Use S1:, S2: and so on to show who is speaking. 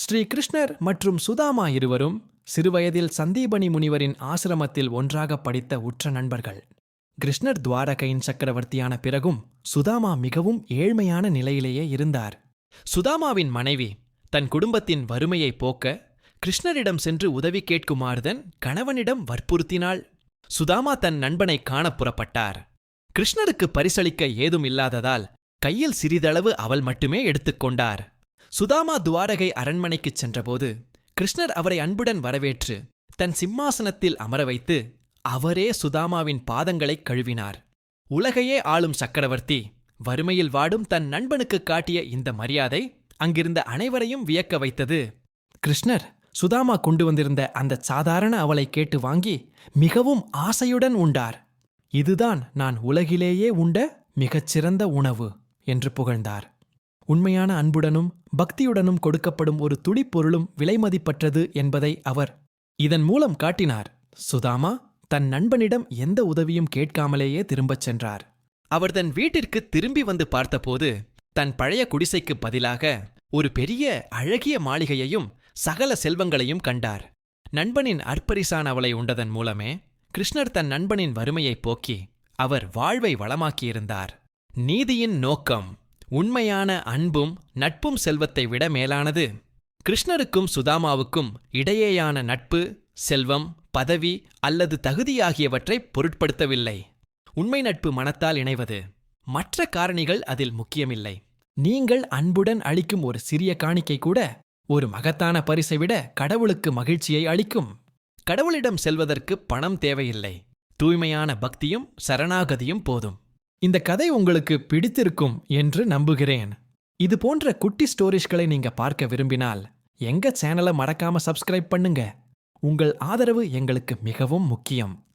S1: ஸ்ரீ கிருஷ்ணர் மற்றும் சுதாமா இருவரும் சிறுவயதில் சந்தீபனி முனிவரின் ஆசிரமத்தில் ஒன்றாக படித்த உற்ற நண்பர்கள். கிருஷ்ணர் துவாரகையின் சக்கரவர்த்தியான பிறகும் சுதாமா மிகவும் ஏழ்மையான நிலையிலேயே இருந்தார். சுதாமாவின் மனைவி தன் குடும்பத்தின் வறுமையை போக்க கிருஷ்ணரிடம் சென்று உதவி கேட்குமாறுதன் கணவனிடம் வற்புறுத்தினாள். சுதாமா தன் நண்பனை காணப் புறப்பட்டார். கிருஷ்ணருக்கு பரிசளிக்க ஏதும் இல்லாததால் கையில் சிறிதளவு அவள் மட்டுமே எடுத்துக்கொண்டார். சுதாமா துவாரகை அரண்மனைக்குச் சென்றபோது கிருஷ்ணர் அவரை அன்புடன் வரவேற்று தன் சிம்மாசனத்தில் அமர வைத்து அவரே சுதாமாவின் பாதங்களைக் கழுவினார். உலகையே ஆளும் சக்கரவர்த்தி வறுமையில் வாடும் தன் நண்பனுக்கு காட்டிய இந்த மரியாதை அங்கிருந்த அனைவரையும் வியக்க வைத்தது. கிருஷ்ணர் சுதாமா கொண்டு வந்திருந்த அந்த சாதாரண அவளை கேட்டு வாங்கி மிகவும் ஆசையுடன் உண்டார். இதுதான் நான் உலகிலேயே உண்ட மிகச்சிறந்த உணவு என்று புகழ்ந்தார். உண்மையான அன்புடனும் பக்தியுடனும் கொடுக்கப்படும் ஒரு துளிப்பொருளும் விலைமதிப்பற்றது என்பதை அவர் இதன் மூலம் காட்டினார். சுதாமா தன் நண்பனிடம் எந்த உதவியும் கேட்காமலேயே திரும்பச் சென்றார். அவர் தன் வீட்டிற்கு திரும்பி வந்து பார்த்தபோது தன் பழைய குடிசைக்கு பதிலாக ஒரு பெரிய அழகிய மாளிகையையும் சகல செல்வங்களையும் கண்டார். நண்பனின் அற்பரிசான அவளை உண்டதன் மூலமே கிருஷ்ணர் தன் நண்பனின் வறுமையைப் போக்கி அவர் வாழ்வை வளமாக்கியிருந்தார். நீதியின் நோக்கம் உண்மையான அன்பும் நட்பும் செல்வத்தை விட மேலானது. கிருஷ்ணருக்கும் சுதாமாவுக்கும் இடையேயான நட்பு செல்வம், பதவி அல்லது தகுதியாகியவற்றை பொருட்படுத்தவில்லை. உண்மை நட்பு மனத்தால் இணைவது. மற்ற காரணிகள் அதில் முக்கியமில்லை. நீங்கள் அன்புடன் அளிக்கும் ஒரு சிறிய காணிக்கை கூட ஒரு மகத்தான பரிசை விட கடவுளுக்கு மகிழ்ச்சியை அளிக்கும். கடவுளிடம் செல்வதற்கு பணம் தேவையில்லை. தூய்மையான பக்தியும் சரணாகதியும் போதும். இந்த கதை உங்களுக்கு பிடித்திருக்கும் என்று நம்புகிறேன். இது போன்ற குட்டி ஸ்டோரிஸ்களை நீங்க பார்க்க விரும்பினால் எங்க சேனலை மறக்காம சப்ஸ்கிரைப் பண்ணுங்க. உங்கள் ஆதரவு எங்களுக்கு மிகவும் முக்கியம்.